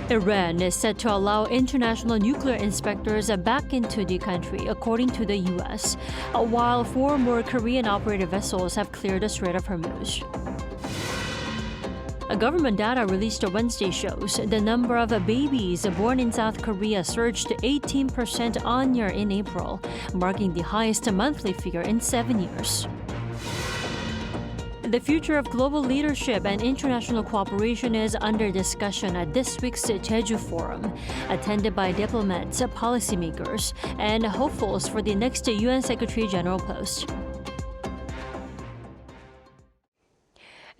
Iran is set to allow international nuclear inspectors back into the country, according to the U.S., while 4 more Korean-operated vessels have cleared the Strait of Hormuz. Government data released on Wednesday shows the number of babies born in South Korea surged 18% on-year in April, marking the highest monthly figure in 7 years. The future of global leadership and international cooperation is under discussion at this week's Jeju Forum, attended by diplomats, policymakers, and hopefuls for the next UN Secretary General post.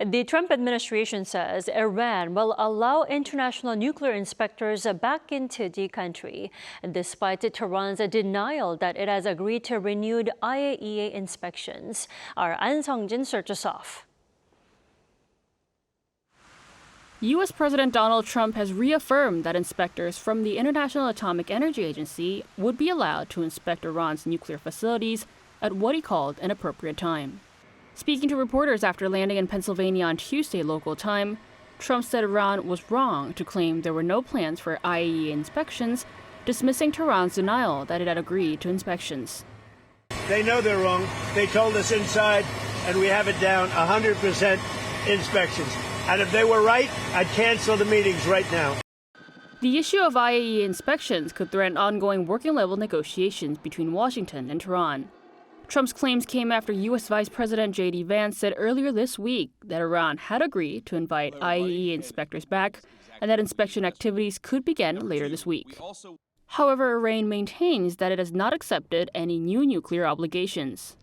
The Trump administration says Iran will allow international nuclear inspectors back into the country, despite Tehran's denial that it has agreed to renewed IAEA inspections. Our An Sung-jin starts us off. U.S. President Donald Trump has reaffirmed that inspectors from the International Atomic Energy Agency would be allowed to inspect Iran's nuclear facilities at what he called an appropriate time. Speaking to reporters after landing in Pennsylvania on Tuesday local time, Trump said Iran was wrong to claim there were no plans for IAEA inspections, dismissing Tehran's denial that it had agreed to inspections. They know they're wrong. They told us inside, and we have it down 100% inspections. And if they were right, I'd cancel the meetings right now. The issue of IAEA inspections could threaten ongoing working-level negotiations between Washington and Tehran. Trump's claims came after U.S. Vice President J.D. Vance said earlier this week that Iran had agreed to invite IAEA inspectors back and that inspection activities could begin later this week. However, Iran maintains that it has not accepted any new nuclear obligations.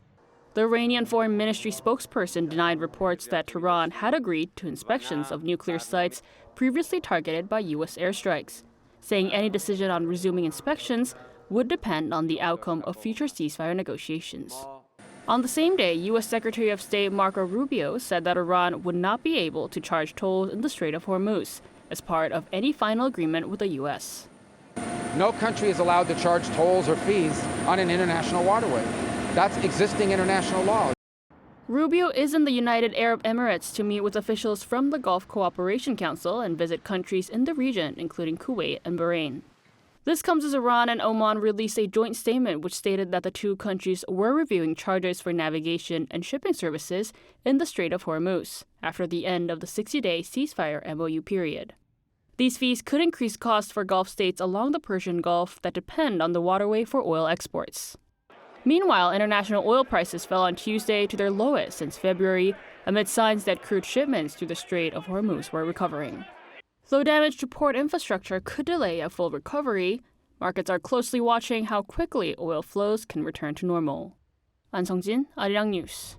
The Iranian Foreign Ministry spokesperson denied reports that Tehran had agreed to inspections of nuclear sites previously targeted by U.S. airstrikes, saying any decision on resuming inspections would depend on the outcome of future ceasefire negotiations. On the same day, U.S. Secretary of State Marco Rubio said that Iran would not be able to charge tolls in the Strait of Hormuz as part of any final agreement with the U.S. No country is allowed to charge tolls or fees on an international waterway. That's existing international law. Rubio is in the United Arab Emirates to meet with officials from the Gulf Cooperation Council and visit countries in the region, including Kuwait and Bahrain. This comes as Iran and Oman released a joint statement which stated that the two countries were reviewing charges for navigation and shipping services in the Strait of Hormuz after the end of the 60-day ceasefire MOU period. These fees could increase costs for Gulf states along the Persian Gulf that depend on the waterway for oil exports. Meanwhile, international oil prices fell on Tuesday to their lowest since February, amid signs that crude shipments through the Strait of Hormuz were recovering. Though damage to port infrastructure could delay a full recovery, markets are closely watching how quickly oil flows can return to normal. An Sung-jin, Arirang News.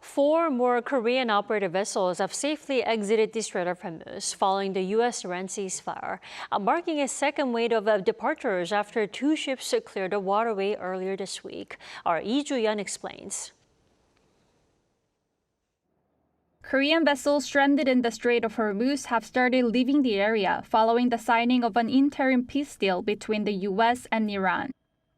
4 more Korean-operated vessels have safely exited the Strait of Hormuz following the U.S. Iran ceasefire, marking a second wave of departures after 2 ships cleared the waterway earlier this week. Our Jeju Forum explains. Korean vessels stranded in the Strait of Hormuz have started leaving the area following the signing of an interim peace deal between the U.S. and Iran.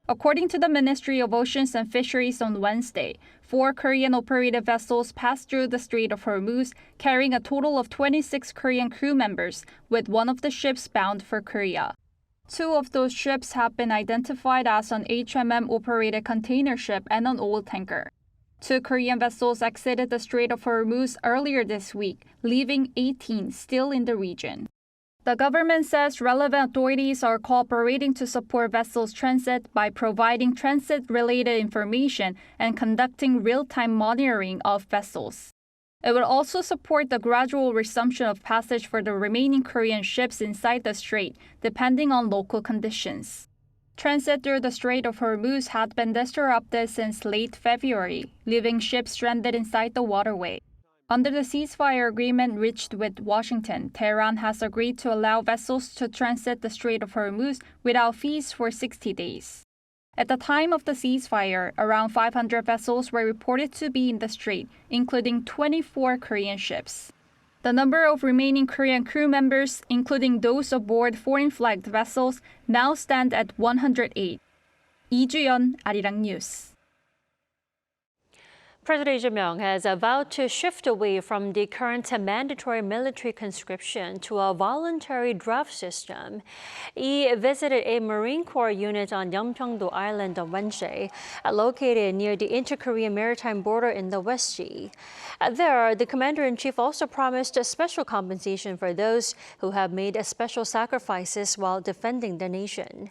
According to the Ministry of Oceans and Fisheries on Wednesday, 4 Korean-operated vessels passed through the Strait of Hormuz, carrying a total of 26 Korean crew members, with one of the ships bound for Korea. 2 of those ships have been identified as an HMM-operated container ship and an oil tanker. 2 Korean vessels exited the Strait of Hormuz earlier this week, leaving 18 still in the region. The government says relevant authorities are cooperating to support vessels' transit by providing transit-related information and conducting real-time monitoring of vessels. It will also support the gradual resumption of passage for the remaining Korean ships inside the strait, depending on local conditions. Transit through the Strait of Hormuz had been disrupted since late February, leaving ships stranded inside the waterway. Under the ceasefire agreement reached with Washington, Tehran has agreed to allow vessels to transit the Strait of Hormuz without fees for 60 days. At the time of the ceasefire, around 500 vessels were reported to be in the strait, including 24 Korean ships. The number of remaining Korean crew members, including those aboard foreign-flagged vessels, now stand at 108. Lee Ju-yeon, Arirang News. President Jeju Forum has vowed to shift away from the current mandatory military conscription to a voluntary draft system. He visited a Marine Corps unit on Yeonpyeong-do Island on Wednesday, located near the inter-Korean maritime border in the West Sea. There, the commander-in-chief also promised a special compensation for those who have made special sacrifices while defending the nation.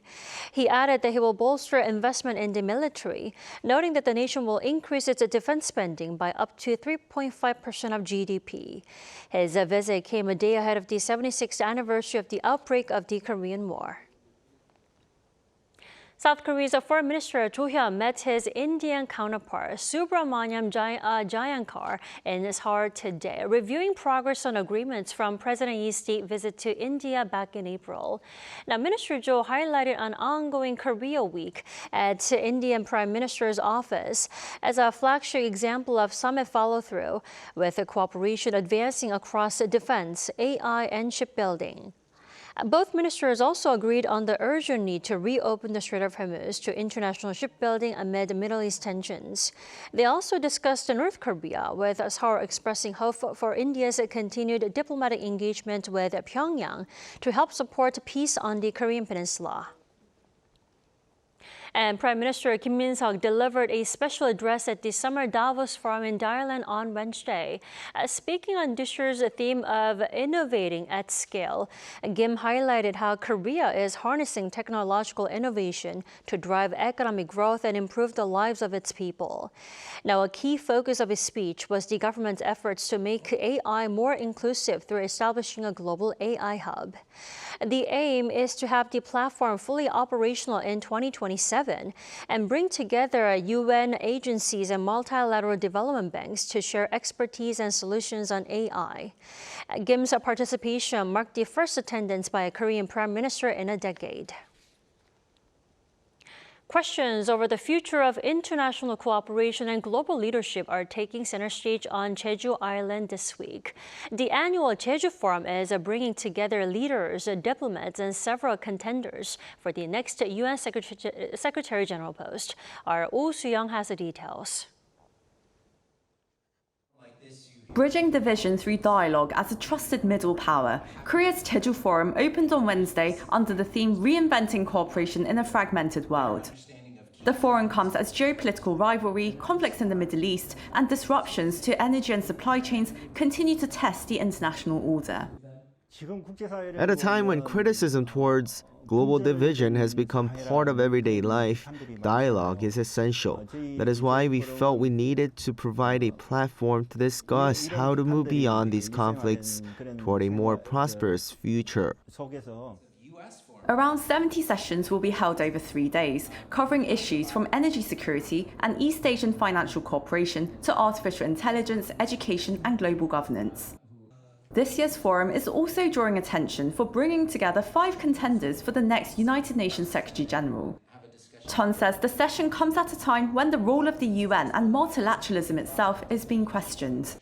He added that he will bolster investment in the military, noting that the nation will increase its defense spending by up to 3.5% of GDP. His visit came a day ahead of the 76th anniversary of the outbreak of the Korean War. South Korea's Foreign Minister Choe Hyon met his Indian counterpart Subramaniam Jayankar in Seoul today, reviewing progress on agreements from President Yee's state visit to India back in April. Now, Minister Cho highlighted an ongoing Korea Week at Indian Prime Minister's office as a flagship example of summit follow-through, with cooperation advancing across defense, AI, and shipbuilding. Both ministers also agreed on the urgent need to reopen the Strait of Hormuz to international shipbuilding amid Middle East tensions. They also discussed North Korea, with Seoul expressing hope for India's continued diplomatic engagement with Pyongyang to help support peace on the Korean Peninsula. And Prime Minister Kim Min-seok delivered a special address at the Summer Davos Forum in Dalian on Wednesday. Speaking on this year's theme of innovating at scale, Kim highlighted how Korea is harnessing technological innovation to drive economic growth and improve the lives of its people. Now, a key focus of his speech was the government's efforts to make AI more inclusive through establishing a global AI hub. The aim is to have the platform fully operational in 2027 and bring together UN agencies and multilateral development banks to share expertise and solutions on AI. Kim's participation marked the first attendance by a Korean prime minister in a decade. Questions over the future of international cooperation and global leadership are taking center stage on Jeju Island this week. The annual Jeju Forum is bringing together leaders, diplomats, and several contenders for the next U.S. Secretary General post. Our Oh Soo-young has the details. Bridging division through dialogue as a trusted middle power, Korea's Jeju Forum opened on Wednesday under the theme Reinventing Cooperation in a Fragmented World. The forum comes as geopolitical rivalry, conflicts in the Middle East, and disruptions to energy and supply chains continue to test the international order. At a time when criticism towards global division has become part of everyday life, dialogue is essential. That is why we felt we needed to provide a platform to discuss how to move beyond these conflicts toward a more prosperous future. Around 70 sessions will be held over 3 days, covering issues from energy security and East Asian financial cooperation to artificial intelligence, education, and global governance. This year's forum is also drawing attention for bringing together 5 contenders for the next United Nations Secretary General. Chon says the session comes at a time when the role of the UN and multilateralism itself is being questioned.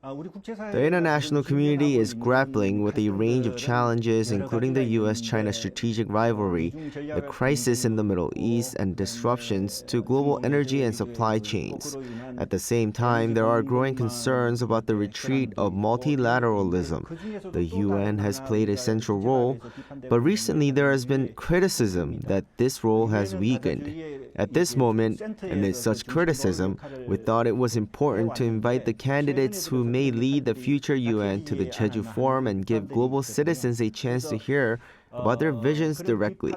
The international community is grappling with a range of challenges, including the U.S.-China strategic rivalry, the crisis in the Middle East, and disruptions to global energy and supply chains. At the same time, there are growing concerns about the retreat of multilateralism. The UN has played a central role, but recently there has been criticism that this role has weakened. At this moment, amid such criticism, we thought it was important to invite the candidates who may lead the future UN to the Jeju Forum and give global citizens a chance to hear about their visions directly.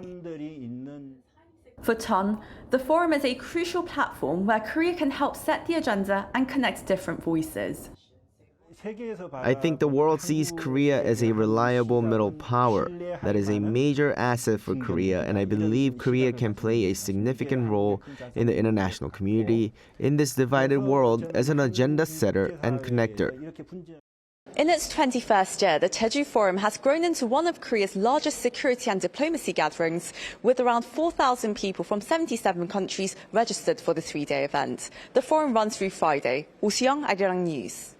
For Chon, the forum is a crucial platform where Korea can help set the agenda and connect different voices. I think the world sees Korea as a reliable middle power. That is a major asset for Korea, and I believe Korea can play a significant role in the international community in this divided world as an agenda setter and connector. In its 21st year, the Jeju Forum has grown into one of Korea's largest security and diplomacy gatherings, with around 4,000 people from 77 countries registered for the 3-day event. The forum runs through Friday. Oh Soo-young, Arirang News.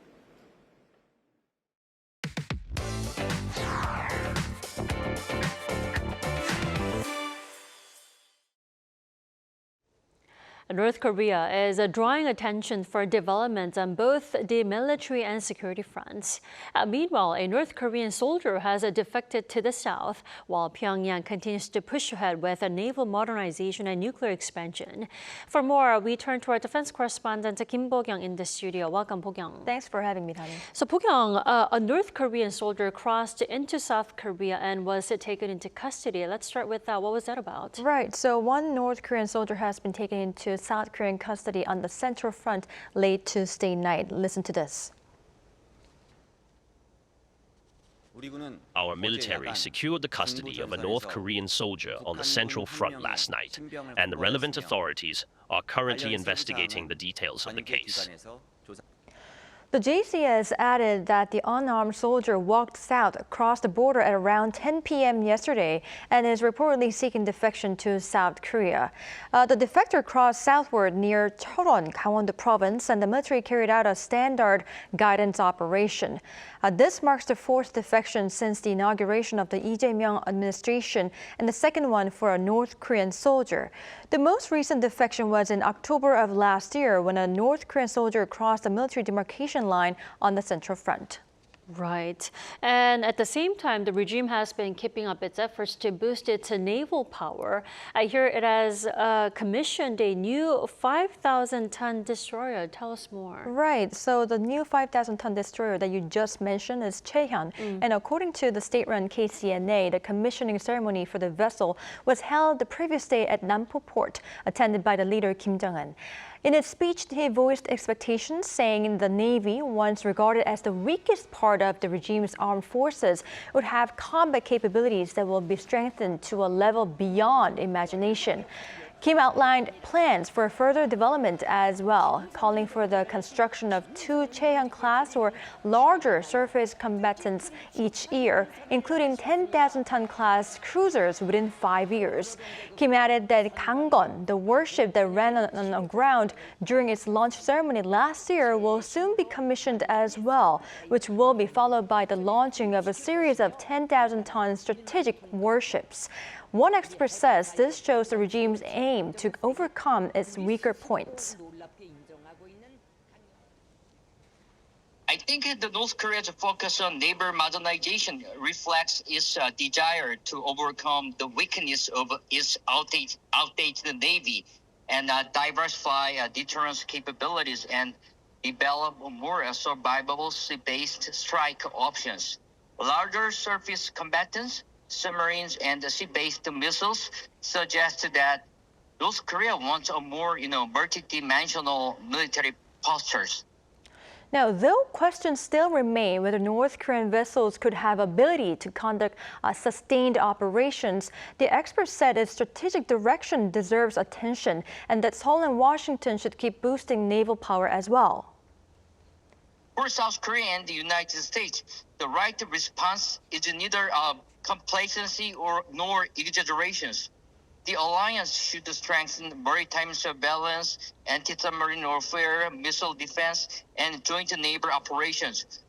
North Korea is drawing attention for developments on both the military and security fronts. Meanwhile, a North Korean soldier has defected to the south, while Pyongyang continues to push ahead with naval modernization and nuclear expansion. For more, we turn to our defense correspondent Kim Bo-kyung in the studio. Welcome, Bo-kyung. Thanks for having me, Dalian. So, Bo-kyung, a North Korean soldier crossed into South Korea and was taken into custody. Let's start with that. What was that about? Right. So one North Korean soldier has been taken into South Korean custody on the Central Front late Tuesday night. Listen to this. Our military secured the custody of a North Korean soldier on the Central Front last night, and the relevant authorities are currently investigating the details of the case. The JCS added that the unarmed soldier walked south across the border at around 10 p.m. yesterday and is reportedly seeking defection to South Korea. The defector crossed southward near Cheoron, Gangwon-do province, and the military carried out a standard guidance operation. This marks the fourth defection since the inauguration of the Lee Jae-myung administration and the second one for a North Korean soldier. The most recent defection was in October of last year when a North Korean soldier crossed the military demarcation line on the Central Front. Right. And at the same time, the regime has been keeping up its efforts to boost its naval power. I hear it has commissioned a new 5,000-ton destroyer. Tell us more. Right. So the new 5,000-ton destroyer that you just mentioned is Choe Hyon. And according to the state-run KCNA, the commissioning ceremony for the vessel was held the previous day at Nampo Port, attended by the leader Kim Jong-un. In its speech, he voiced expectations, saying the Navy, once regarded as the weakest part of the regime's armed forces, would have combat capabilities that will be strengthened to a level beyond imagination. Kim outlined plans for further development as well, calling for the construction of 2 Choe Hyon-class or larger surface combatants each year, including 10,000-ton class cruisers within 5 years. Kim added that Gangwon, the warship that ran on ground during its launch ceremony last year, will soon be commissioned as well, which will be followed by the launching of a series of 10,000-ton strategic warships. One expert says this shows the regime's aim to overcome its weaker points. I think the North Korea's focus on naval modernization reflects its desire to overcome the weakness of its outdated navy and diversify deterrence capabilities and develop more survivable sea-based strike options. Larger surface combatants, submarines, and sea-based missiles suggest that North Korea wants a more, multidimensional military postures. Now, though questions still remain whether North Korean vessels could have ability to conduct sustained operations, the expert said its strategic direction deserves attention and that Seoul and Washington should keep boosting naval power as well. For South Korea and the United States, the right response is neither complacency nor exaggerations. The alliance should strengthen maritime surveillance, anti-submarine warfare, missile defense, and joint naval operations.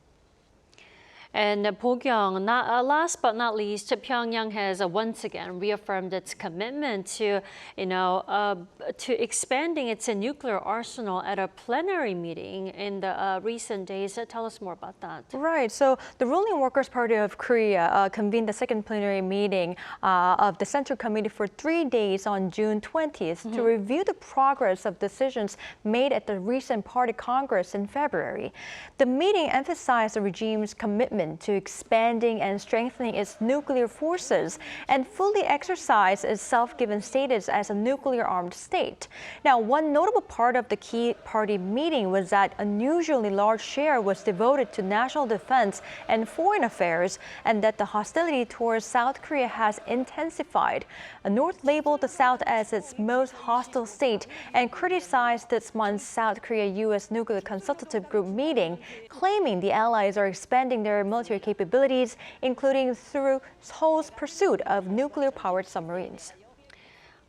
And Bo-kyung, last but not least, Pyongyang has once again reaffirmed its commitment to, to expanding its nuclear arsenal at a plenary meeting in the recent days. Tell us more about that. Right. So the ruling Workers' Party of Korea convened the second plenary meeting of the Central Committee for 3 days on June 20th to review the progress of decisions made at the recent party congress in February. The meeting emphasized the regime's commitment to expanding and strengthening its nuclear forces and fully exercise its self-given status as a nuclear-armed state. Now, one notable part of the key party meeting was that unusually large share was devoted to national defense and foreign affairs, and that the hostility towards South Korea has intensified. The North labeled the South as its most hostile state and criticized this month's South Korea-U.S. Nuclear Consultative Group meeting, claiming the allies are expanding their military capabilities, including through Seoul's pursuit of nuclear-powered submarines.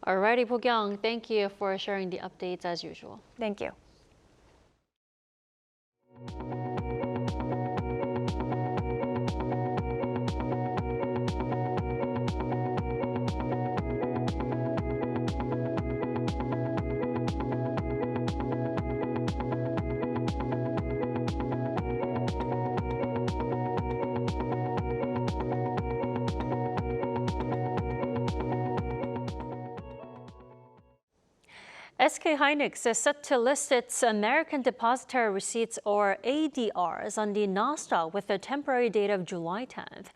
Alrighty, Bo-kyung, thank you for sharing the updates as usual. Thank you. SK hynix is set to list its American Depositary Receipts, or ADRs, on the Nasdaq with a temporary date of July 10th.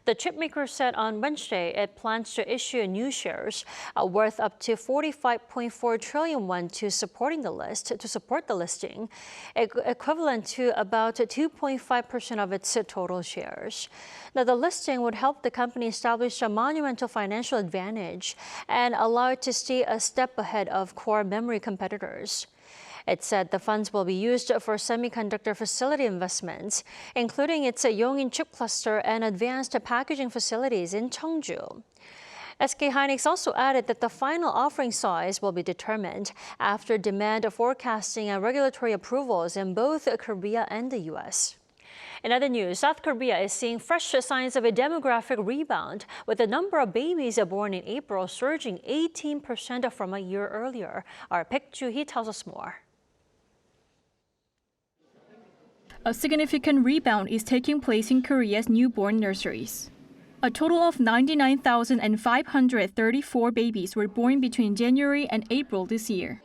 The chipmaker said on Wednesday it plans to issue new shares worth up to 45.4 trillion won to support the listing, equivalent to about 2.5% of its total shares. Now, the listing would help the company establish a monumental financial advantage and allow it to stay a step ahead of core memory competitors. It said the funds will be used for semiconductor facility investments, including its Yongin chip cluster and advanced packaging facilities in Cheongju. SK hynix also added that the final offering size will be determined after demand forecasting and regulatory approvals in both Korea and the U.S. In other news, South Korea is seeing fresh signs of a demographic rebound, with the number of babies born in April surging 18% from a year earlier. Our Baek Joo-hee tells us more. A significant rebound is taking place in Korea's newborn nurseries. A total of 99,534 babies were born between January and April this year.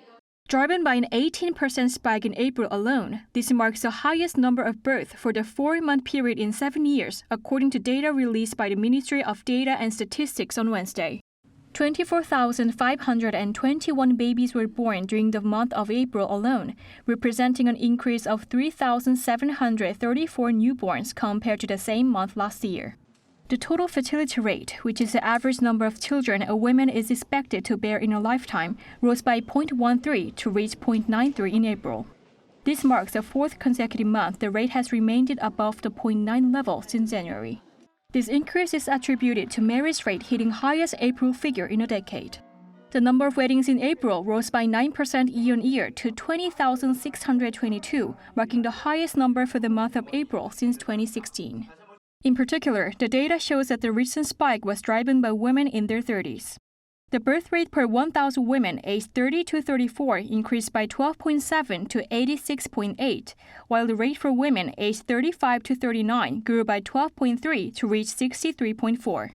Driven by an 18% spike in April alone, this marks the highest number of births for the 4-month period in 7 years, according to data released by the Ministry of Data and Statistics on Wednesday. 24,521 babies were born during the month of April alone, representing an increase of 3,734 newborns compared to the same month last year. The total fertility rate, which is the average number of children a woman is expected to bear in a lifetime, rose by 0.13 to reach 0.93 in April. This marks the 4th consecutive month the rate has remained above the 0.9 level since January. This increase is attributed to marriage rate hitting highest April figure in a decade. The number of weddings in April rose by 9% year-on-year to 20,622, marking the highest number for the month of April since 2016. In particular, the data shows that the recent spike was driven by women in their 30s. The birth rate per 1,000 women aged 30 to 34 increased by 12.7 to 86.8, while the rate for women aged 35 to 39 grew by 12.3 to reach 63.4.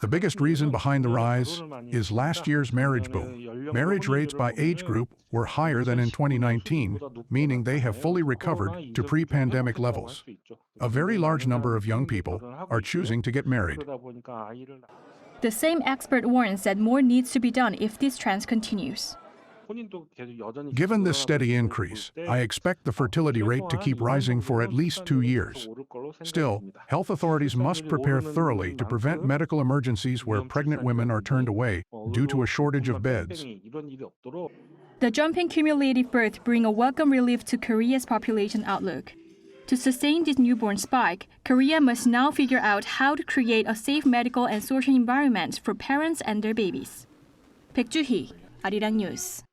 The biggest reason behind the rise is last year's marriage boom. Marriage rates by age group were higher than in 2019, meaning they have fully recovered to pre-pandemic levels. A very large number of young people are choosing to get married. The same expert warns that more needs to be done if this trend continues. Given this steady increase, I expect the fertility rate to keep rising for at least 2 years. Still, health authorities must prepare thoroughly to prevent medical emergencies where pregnant women are turned away due to a shortage of beds. The jump in cumulative birth brings a welcome relief to Korea's population outlook. To sustain this newborn spike, Korea must now figure out how to create a safe medical and social environment for parents and their babies. Baek Joo-hee, Arirang News.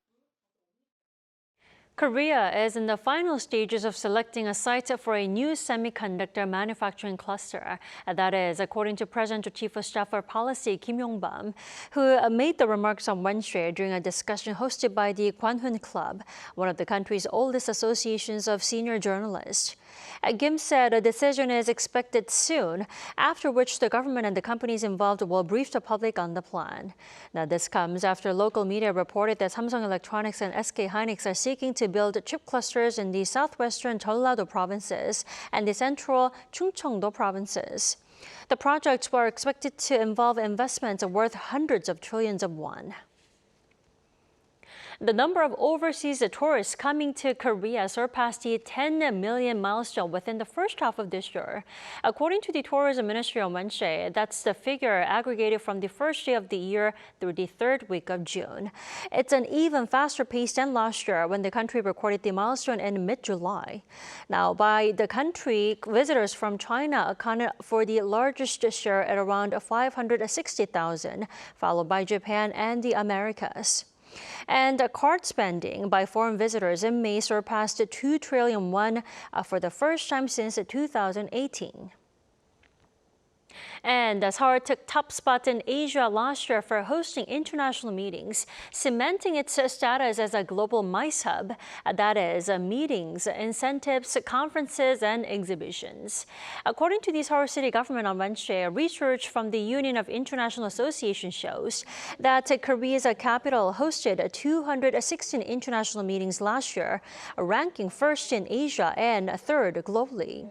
Korea is in the final stages of selecting a site for a new semiconductor manufacturing cluster. That is, according to President Chief of Staff for Policy Kim Yong-bam, who made the remarks on Wednesday during a discussion hosted by the Kwanhoon Club, one of the country's oldest associations of senior journalists. Kim said a decision is expected soon, after which the government and the companies involved will brief the public on the plan. Now, this comes after local media reported that Samsung Electronics and SK hynix are seeking to build chip clusters in the southwestern Jeollado provinces and the central Chungcheongdo provinces. The projects were expected to involve investments worth hundreds of trillions of won. The number of overseas tourists coming to Korea surpassed the 10 million milestone within the first half of this year. According to the Tourism Ministry on Wednesday, that's the figure aggregated from the first day of the year through the 3rd week of June. It's an even faster pace than last year when the country recorded the milestone in mid-July. Now, by the country, visitors from China accounted for the largest share at around 560,000, followed by Japan and the Americas. And card spending by foreign visitors in May surpassed 2 trillion won for the first time since 2018. And Seoul took top spot in Asia last year for hosting international meetings, cementing its status as a global MICE hub, that is, meetings, incentives, conferences, and exhibitions. According to the Seoul City government on Wednesday, research from the Union of International Associations shows that Korea's capital hosted 216 international meetings last year, ranking first in Asia and third globally.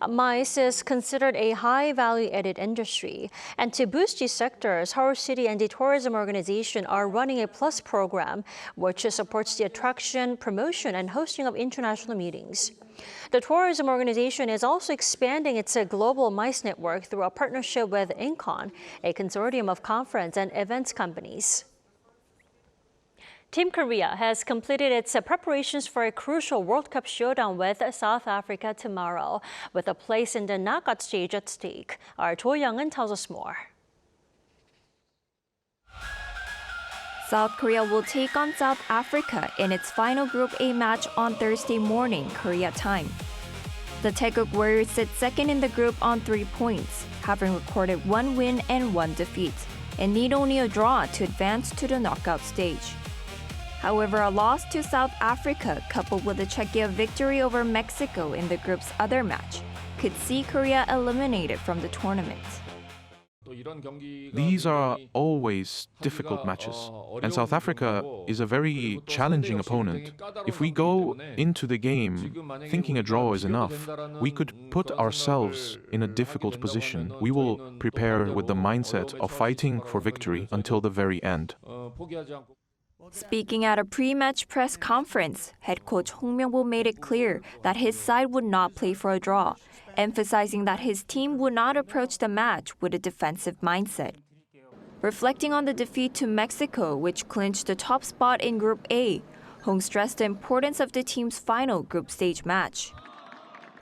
MICE is considered a high value-added industry, and to boost these sectors, Seoul City and the tourism organization are running a Plus program, which supports the attraction, promotion, and hosting of international meetings. The tourism organization is also expanding its global MICE network through a partnership with Incon, a consortium of conference and events companies. Team Korea has completed its preparations for a crucial World Cup showdown with South Africa tomorrow, with a place in the knockout stage at stake. Our Choe Hyon tells us more. South Korea will take on South Africa in its final Group A match on Thursday morning, Korea time. The Taeguk Warriors sit second in the group on 3 points, having recorded 1 win and 1 defeat, and need only a draw to advance to the knockout stage. However, a loss to South Africa, coupled with a Czechia victory over Mexico in the group's other match, could see Korea eliminated from the tournament. These are always difficult matches, and South Africa is a very challenging opponent. If we go into the game thinking a draw is enough, we could put ourselves in a difficult position. We will prepare with the mindset of fighting for victory until the very end. Speaking at a pre-match press conference, head coach Hong Myung-woo made it clear that his side would not play for a draw, emphasizing that his team would not approach the match with a defensive mindset. Reflecting on the defeat to Mexico, which clinched the top spot in Group A, Hong stressed the importance of the team's final group stage match.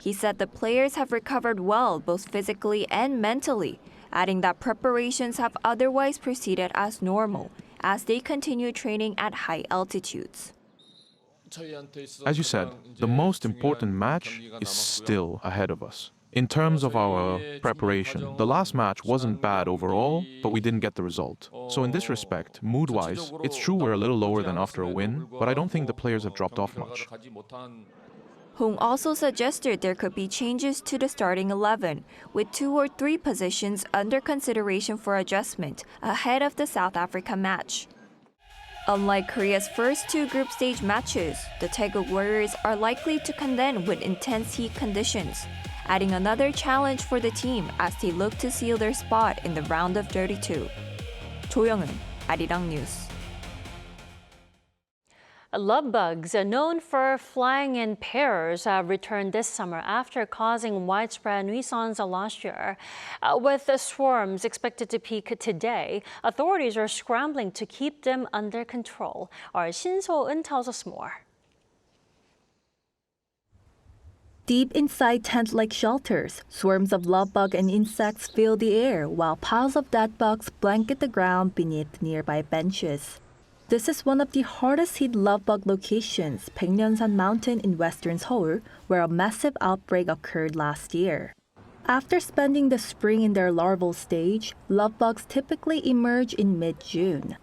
He said the players have recovered well both physically and mentally, adding that preparations have otherwise proceeded as normal as they continue training at high altitudes. As you said, the most important match is still ahead of us. In terms of our preparation, the last match wasn't bad overall, but we didn't get the result. So in this respect, mood-wise, it's true we're a little lower than after a win, but I don't think the players have dropped off much. Hong also suggested there could be changes to the starting 11, with 2 or 3 positions under consideration for adjustment ahead of the South Africa match. Unlike Korea's first 2 group stage matches, the Taeguk Warriors are likely to contend with intense heat conditions, adding another challenge for the team as they look to seal their spot in the round of 32. Choe Hyon, Arirang News. Love bugs, known for flying in pairs, have returned this summer after causing widespread nuisance last year. With the swarms expected to peak today, authorities are scrambling to keep them under control. Our Shin So-eun tells us more. Deep inside tent-like shelters, swarms of love bug and insects fill the air while piles of dead bugs blanket the ground beneath nearby benches. This is one of the hardest hit love bug locations, Baekneunsan Mountain in western Seoul, where a massive outbreak occurred last year. After spending the spring in their larval stage, love bugs typically emerge in mid-June.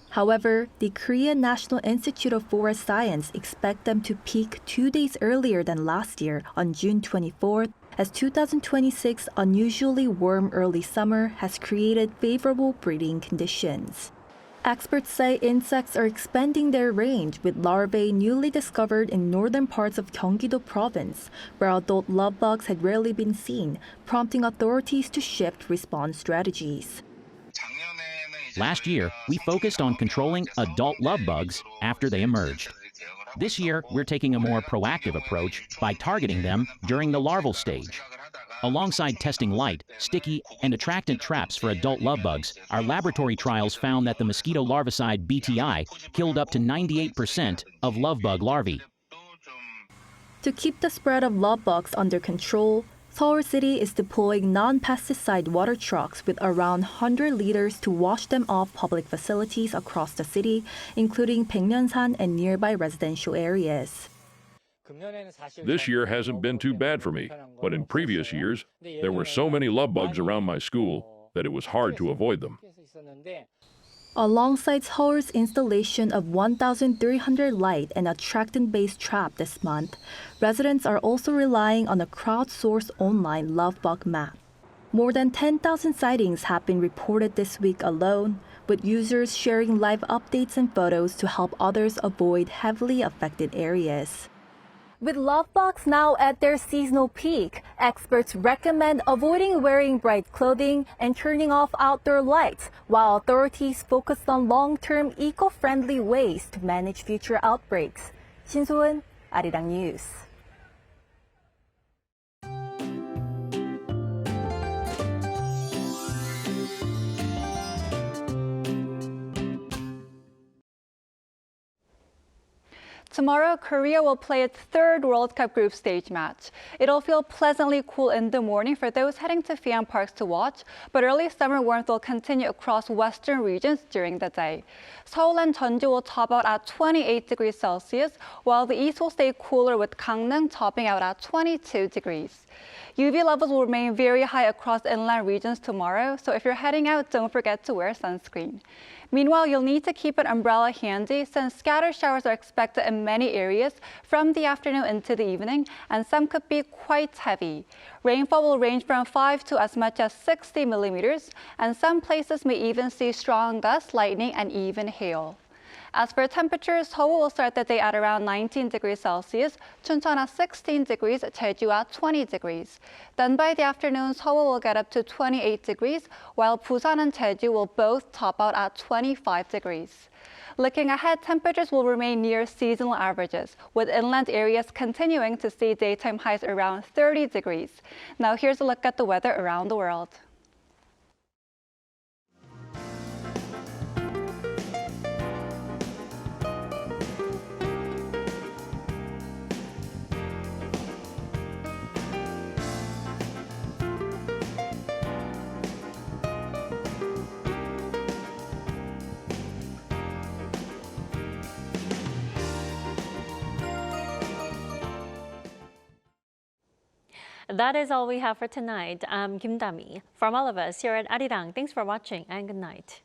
However, the Korean National Institute of Forest Science expect them to peak 2 days earlier than last year on June 24th, as 2026's unusually warm early summer has created favorable breeding conditions. Experts say insects are expanding their range, with larvae newly discovered in northern parts of Gyeonggi-do province, where adult love bugs had rarely been seen, prompting authorities to shift response strategies. Last year, we focused on controlling adult love bugs after they emerged. This year, we're taking a more proactive approach by targeting them during the larval stage. Alongside testing light, sticky, and attractant traps for adult love bugs, our laboratory trials found that the mosquito larvicide BTI killed up to 98% of love bug larvae. To keep the spread of love bugs under control, Seoul City is deploying non-pesticide water trucks with around 100 liters to wash them off public facilities across the city, including Baekneunsan and nearby residential areas. This year hasn't been too bad for me, but in previous years, there were so many love bugs around my school that it was hard to avoid them. Alongside Seoul's installation of 1,300 light and attractant-based trap this month, residents are also relying on a crowdsourced online love bug map. More than 10,000 sightings have been reported this week alone, with users sharing live updates and photos to help others avoid heavily affected areas. With love bugs now at their seasonal peak, experts recommend avoiding wearing bright clothing and turning off outdoor lights, while authorities focus on long-term eco-friendly ways to manage future outbreaks. 신소은, Arirang News. Tomorrow, Korea will play its third World Cup group stage match. It'll feel pleasantly cool in the morning for those heading to Fian Parks to watch, but early summer warmth will continue across western regions during the day. Seoul and Jeonju will top out at 28 degrees Celsius, while the east will stay cooler with Gangneung topping out at 22 degrees. UV levels will remain very high across inland regions tomorrow, so if you're heading out, don't forget to wear sunscreen. Meanwhile, you'll need to keep an umbrella handy since scattered showers are expected in many areas from the afternoon into the evening, and some could be quite heavy. Rainfall will range from 5 to as much as 60 millimeters, and some places may even see strong gusts, lightning, and even hail. As for temperatures, Seoul will start the day at around 19 degrees Celsius, Chuncheon at 16 degrees, Jeju at 20 degrees. Then by the afternoon, Seoul will get up to 28 degrees, while Busan and Jeju will both top out at 25 degrees. Looking ahead, temperatures will remain near seasonal averages, with inland areas continuing to see daytime highs around 30 degrees. Now here's a look at the weather around the world. That is all we have for tonight. I'm Kim Dami. From all of us here at Arirang, thanks for watching and good night.